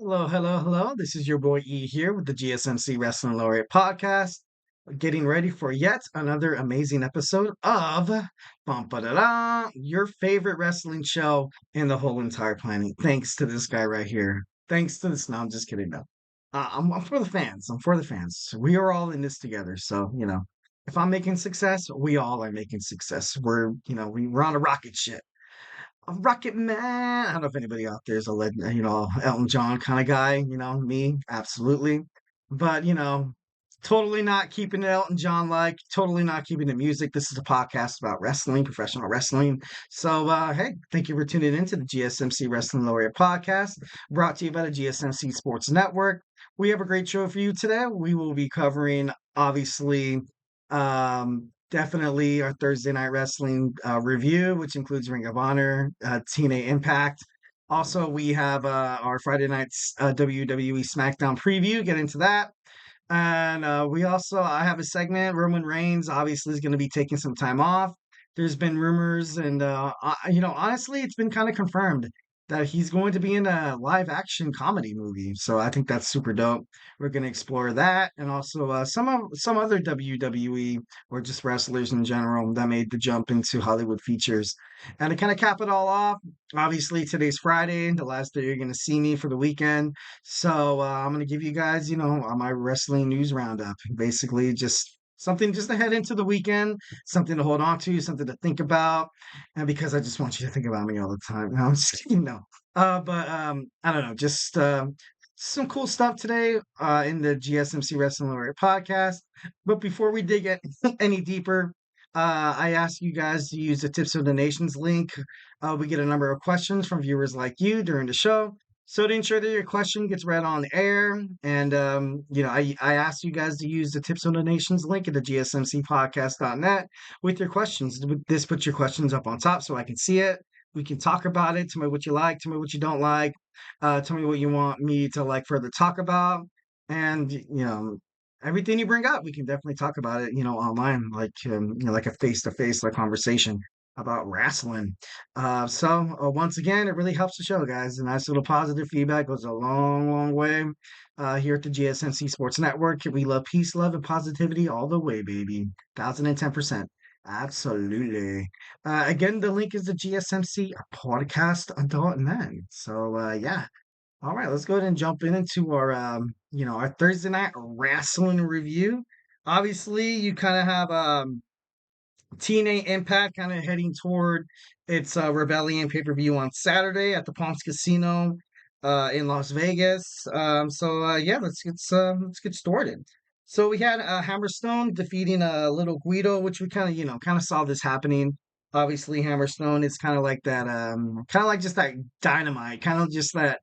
Hello, hello, hello. This is your boy E here with the GSMC Wrestling Laureate Podcast. Getting ready for yet another amazing episode of Bum Ba Da Da, your favorite wrestling show in the whole entire planet. Thanks to this guy right here. Thanks to this. No, I'm just kidding. No, I'm for the fans. I'm for the fans. We are all in this together. So, if I'm making success, we all are making success. We're on a rocket ship. A Rocket Man. I don't know if anybody out there is a legend, Elton John kind of guy, me, absolutely. But, totally not keeping it Elton John like, totally not keeping it music. This is a podcast about wrestling, professional wrestling. So, hey, thank you for tuning in to the GSMC Wrestling Laureate Podcast, brought to you by the GSMC Sports Network. We have a great show for you today. We will be covering, obviously, definitely our Thursday night wrestling review, which includes Ring of Honor, TNA Impact. Also, we have our Friday night's WWE SmackDown preview. Get into that. And I have a segment. Roman Reigns obviously is going to be taking some time off. There's been rumors, and honestly, it's been kind of confirmed that he's going to be in a live action comedy movie. So I think that's super dope. We're going to explore that, and also some other WWE or just wrestlers in general that made the jump into Hollywood features. And to kind of cap it all off, obviously today's Friday, the last day you're going to see me for the weekend. So I'm going to give you guys, my wrestling news roundup. Basically, just something just to head into the weekend, something to hold on to, something to think about, and because I just want you to think about me all the time. No, I'm just kidding. No, but I don't know, just some cool stuff today in the GSMC Wrestling Laureate podcast. But before we dig any deeper, I ask you guys to use the Tips of the Nations link. We get a number of questions from viewers like you during the show. So to ensure that your question gets read on the air, and I asked you guys to use the Tips on Donations link at the GSMCpodcast.net with your questions. This puts your questions up on top so I can see it. We can talk about it. Tell me what you like. Tell me what you don't like. Tell me what you want me to like further talk about, and everything you bring up, we can definitely talk about it. Online, like like a face-to-face like conversation about wrestling. Once again, it really helps the show, guys. A nice little positive feedback goes a long, long way. Here at the GSMC Sports Network, we love peace, love, and positivity all the way, baby. 1010%. Absolutely. Again, the link is the GSMC podcast.net. So, yeah. All right, let's go ahead and jump into our, our Thursday night wrestling review. Obviously, you kind of have TNA Impact kind of heading toward its Rebellion pay-per-view on Saturday at the Palms Casino in Las Vegas. Yeah, let's get started. So we had Hammerstone defeating Little Guido, which we kind of saw this happening. Obviously, Hammerstone is kind of like that, kind of like just that dynamite, kind of just that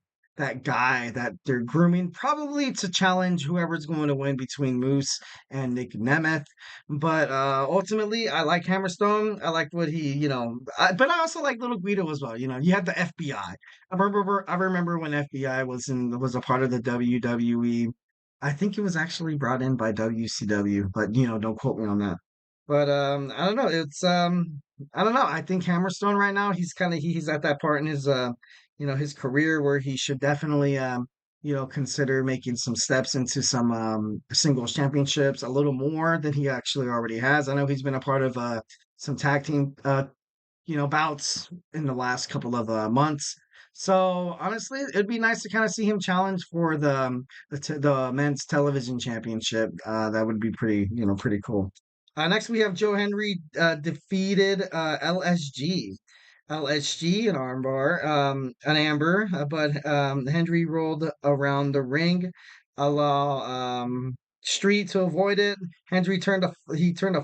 guy that they're grooming, probably to challenge whoever's going to win between Moose and Nick Nemeth. But ultimately, I like Hammerstone. I like what but I also like Little Guido as well. You had the FBI. I remember when FBI was a part of the WWE. I think it was actually brought in by WCW, but don't quote me on that. But I don't know. I don't know. I think Hammerstone right now, he's at that part in his his career where he should definitely consider making some steps into some singles championships a little more than he actually already has. I know he's been a part of some tag team bouts in the last couple of months. So honestly, it'd be nice to kind of see him challenge for the men's television championship. That would be pretty cool. Next, we have Joe Henry defeated LSG. LSG, an armbar, an amber, but Henry rolled around the ring, allow Street to avoid it. Henry turned a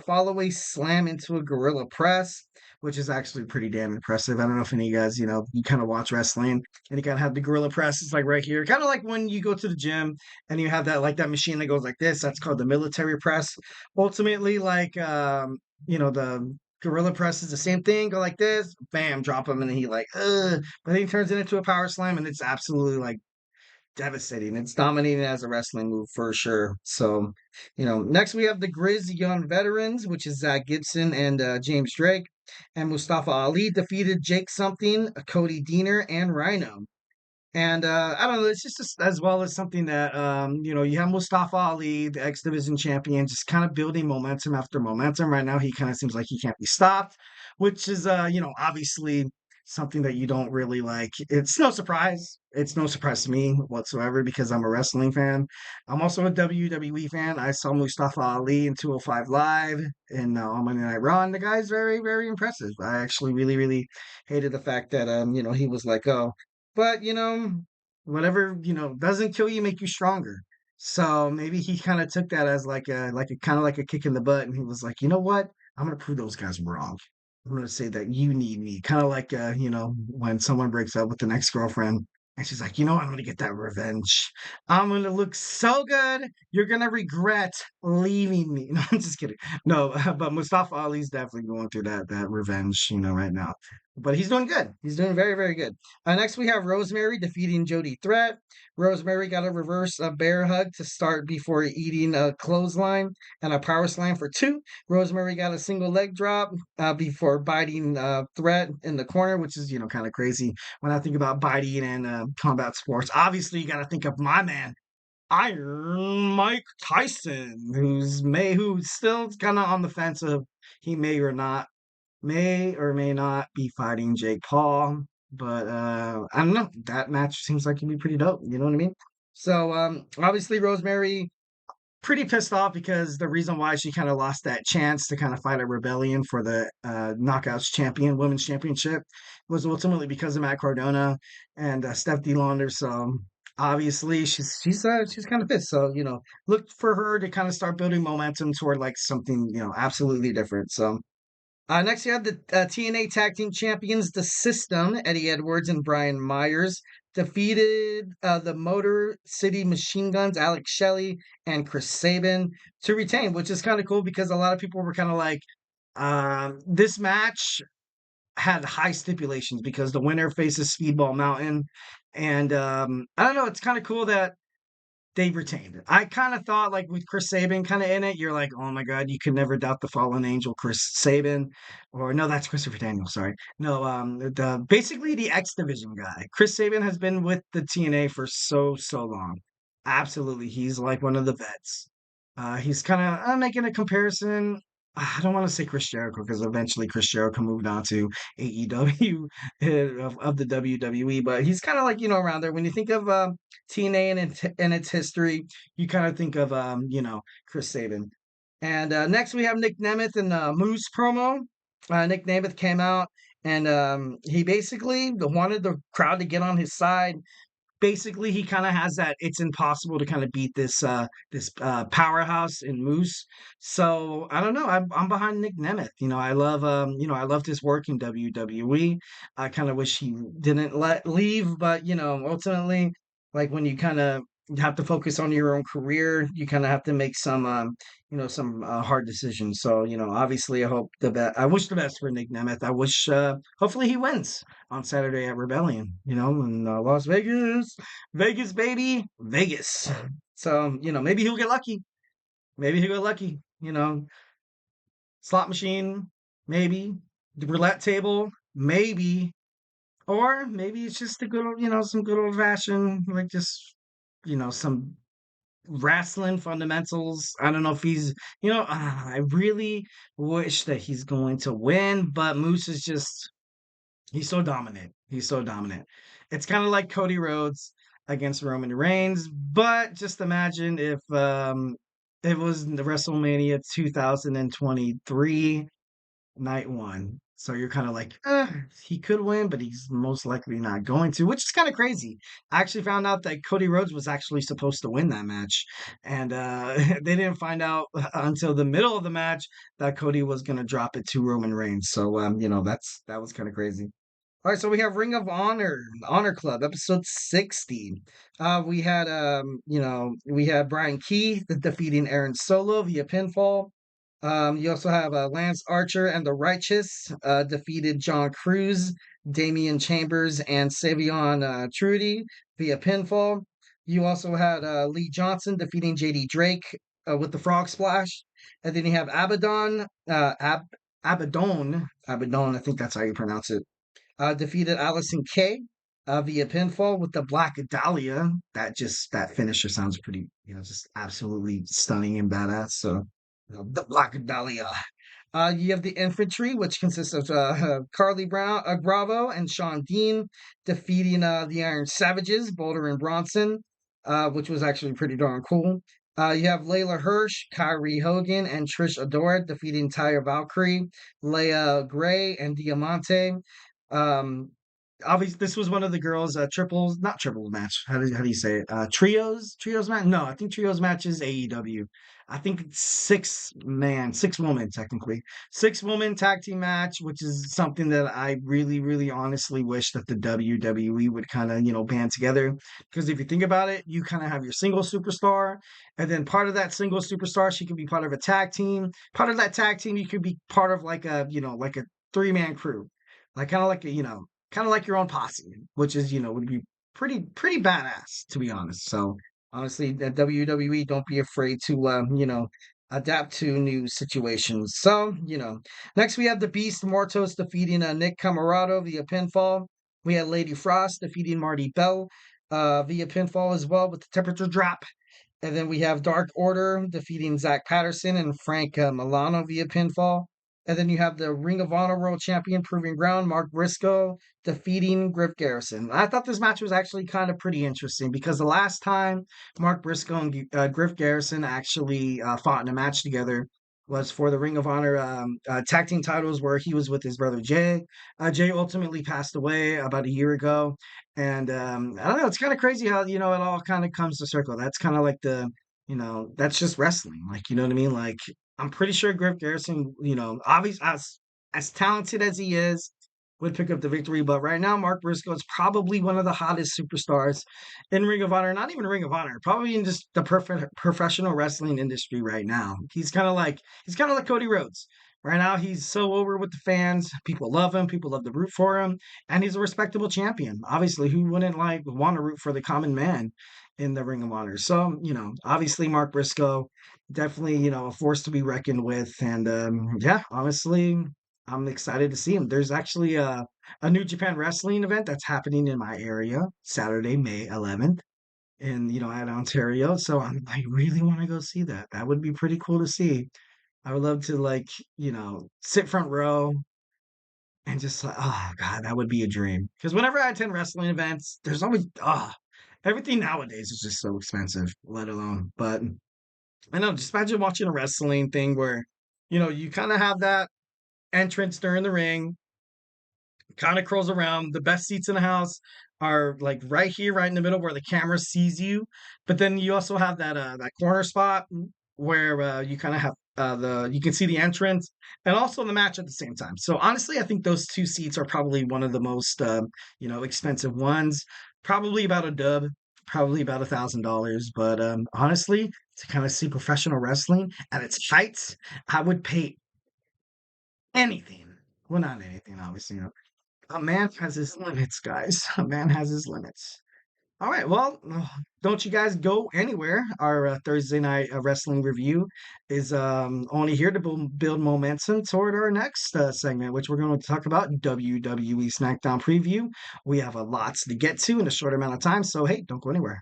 follow-away slam into a gorilla press, which is actually pretty damn impressive. I don't know if any of you guys, you kind of watch wrestling and you kind of have the gorilla press. It's like right here, kind of like when you go to the gym and you have that machine that goes like this. That's called the military press. Ultimately, like the gorilla press is the same thing. Go like this, bam, drop him, and then he like, ugh. But then he turns it into a power slam, and it's absolutely like devastating. It's dominating as a wrestling move for sure. So, next we have the Grizz Young Veterans, which is Zach Gibson and James Drake. And Mustafa Ali defeated Jake Something, Cody Deaner, and Rhino. And I don't know, it's just as well as something that you have Mustafa Ali, the X Division champion, just kind of building momentum after momentum. Right now, he kind of seems like he can't be stopped, which is obviously something that you don't really like. It's no surprise. It's no surprise to me whatsoever because I'm a wrestling fan. I'm also a WWE fan. I saw Mustafa Ali in 205 Live and on Monday Night Raw, and the guy's very, very impressive. I actually really, really hated the fact that he was let go. But whatever, doesn't kill you make you stronger. So maybe he kind of took that as like a kind of like a kick in the butt, and he was like, you know what? I'm gonna prove those guys wrong. I'm gonna say that you need me. Kind of like when someone breaks up with an ex-girlfriend and she's like, you know what? I'm gonna get that revenge. I'm gonna look so good. You're gonna regret leaving me. No, I'm just kidding. No, but Mustafa Ali's definitely going through that revenge, right now. But he's doing good. He's doing very, very good. Next, we have Rosemary defeating Jody Threat. Rosemary got a reverse bear hug to start before eating a clothesline and a power slam for two. Rosemary got a single leg drop before biting Threat in the corner, which is, kind of crazy when I think about biting and combat sports. Obviously, you got to think of my man, Iron Mike Tyson, who's still kind of on the fence of he may or may not be fighting Jake Paul, but I don't know. That match seems like it'd be pretty dope. You know what I mean? So obviously Rosemary pretty pissed off because the reason why she kind of lost that chance to kind of fight a rebellion for the women's championship was ultimately because of Matt Cardona and Steph D. Launder. So obviously she's kind of pissed. So look for her to kind of start building momentum toward like something absolutely different. So next, you have the TNA Tag Team Champions, The System, Eddie Edwards and Brian Myers, defeated the Motor City Machine Guns, Alex Shelley and Chris Sabin, to retain, which is kind of cool because a lot of people were kind of like, this match had high stipulations because the winner faces Speedball Mountain. And I don't know, it's kind of cool that they retained it. I kind of thought, like with Chris Sabin kind of in it, you're like, oh my god, you could never doubt the fallen angel, Chris Sabin, or no, that's Christopher Daniels. Sorry, no, basically the X Division guy. Chris Sabin has been with the TNA for so long. Absolutely, he's like one of the vets. He's kind of making a comparison. I don't want to say Chris Jericho because eventually Chris Jericho moved on to AEW of the WWE, but he's kind of like around there. When you think of TNA and its history, you kind of think of Chris Sabin. And next we have Nick Nemeth in the Moose promo. Nick Nemeth came out and he basically wanted the crowd to get on his side. Basically, he kind of has that it's impossible to kind of beat this powerhouse in Moose. So I don't know. I'm behind Nick Nemeth. I love I loved his work in WWE. I kind of wish he didn't let leave, but ultimately, like when you kind of have to focus on your own career, you kind of have to make some hard decisions. So obviously, I wish the best for Nick Nemeth. I wish hopefully he wins on Saturday at Rebellion, in Las Vegas. Vegas, baby. Vegas. So, maybe he'll get lucky. Maybe he'll get lucky. Slot machine, maybe. The roulette table, maybe. Or maybe it's just a good old, some good old fashioned, like just, some wrestling fundamentals. I don't know if he's, I really wish that he's going to win, but Moose is just he's so dominant. He's so dominant. It's kind of like Cody Rhodes against Roman Reigns, but just imagine if it was the WrestleMania 2023 night one. So you're kind of like, he could win, but he's most likely not going to, which is kind of crazy. I actually found out that Cody Rhodes was actually supposed to win that match, and they didn't find out until the middle of the match that Cody was going to drop it to Roman Reigns. So that was kind of crazy. All right, so we have Ring of Honor, Honor Club, episode 60. We had Brian Key defeating Aaron Solo via pinfall. You also have Lance Archer and the Righteous defeated John Cruz, Damian Chambers, and Savion Trudy via pinfall. You also had Lee Johnson defeating JD Drake with the Frog Splash. And then you have Abaddon, I think that's how you pronounce it, defeated Allison Kay. via pinfall with the Black Dahlia. That finisher sounds pretty, just absolutely stunning and badass. So, the Black Dahlia. You have the infantry, which consists of Carly Brown, Bravo, and Sean Dean, defeating the Iron Savages, Boulder and Bronson, which was actually pretty darn cool. You have Layla Hirsch, Kyrie Hogan, and Trish Adora defeating Taya Valkyrie, Leia Gray, and Diamante. Um, Obviously, this was one of the girls' triples, not triples match. How do you say it? Trios match. No, I think trios match is AEW. I think it's 6 man, 6 woman technically, 6 woman tag team match, which is something that I really, really honestly wish that the WWE would kind of band together. Because if you think about it, you kind of have your single superstar, and then part of that single superstar, she could be part of a tag team. Part of that tag team, you could be part of like a 3 man crew, like kind of like your own posse, which is would be pretty badass to be honest. So honestly, the WWE, don't be afraid to adapt to new situations. So next we have the Beast Mortos defeating Nick Camarado via pinfall. We had Lady Frost defeating Marty Bell via pinfall as well with the temperature drop. And then we have Dark Order defeating Zach Patterson and Frank Milano via pinfall. And then you have the Ring of Honor World Champion Proving Ground, Mark Briscoe, defeating Griff Garrison. I thought this match was actually kind of pretty interesting because the last time Mark Briscoe and Griff Garrison actually fought in a match together was for the Ring of Honor tag team titles, where he was with his brother Jay. Jay ultimately passed away about a year ago. And I don't know, it's kind of crazy how, it all kind of comes to circle. That's kind of like that's just wrestling. Like, you know what I mean? Like, I'm pretty sure Griff Garrison, obviously as talented as he is, would pick up the victory. But right now, Mark Briscoe is probably one of the hottest superstars in Ring of Honor. Not even Ring of Honor, probably in just the professional wrestling industry right now. He's kind of like Cody Rhodes. Right now, he's so over with the fans. People love him. People love to root for him, and he's a respectable champion. Obviously, who wouldn't like want to root for the common man in the Ring of Honor? So, obviously, Mark Briscoe, definitely, a force to be reckoned with. And yeah, honestly, I'm excited to see him. There's actually a New Japan Wrestling event that's happening in my area Saturday, May 11th, in at Ontario. So I really want to go see that. That would be pretty cool to see. I would love to sit front row and just like, oh god, that would be a dream. Because whenever I attend wrestling events, there's always everything nowadays is just so expensive, let alone. But I know, just imagine watching a wrestling thing where you kind of have that entrance during the ring, kind of curls around. The best seats in the house are like right here, right in the middle where the camera sees you. But then you also have that corner spot where you kind of have the you can see the entrance and also the match at the same time. So honestly, I think those 2 seats are probably one of the most expensive ones. Probably about a dub, probably about $1,000. But honestly, to kind of see professional wrestling at its heights, I would pay anything. Well, not anything, obviously. A man has his limits, guys. A man has his limits. All right, well, don't you guys go anywhere. Our Thursday night wrestling review is only here to build momentum toward our next segment, which we're going to talk about WWE SmackDown preview. We have a lots to get to in a short amount of time, so hey, don't go anywhere.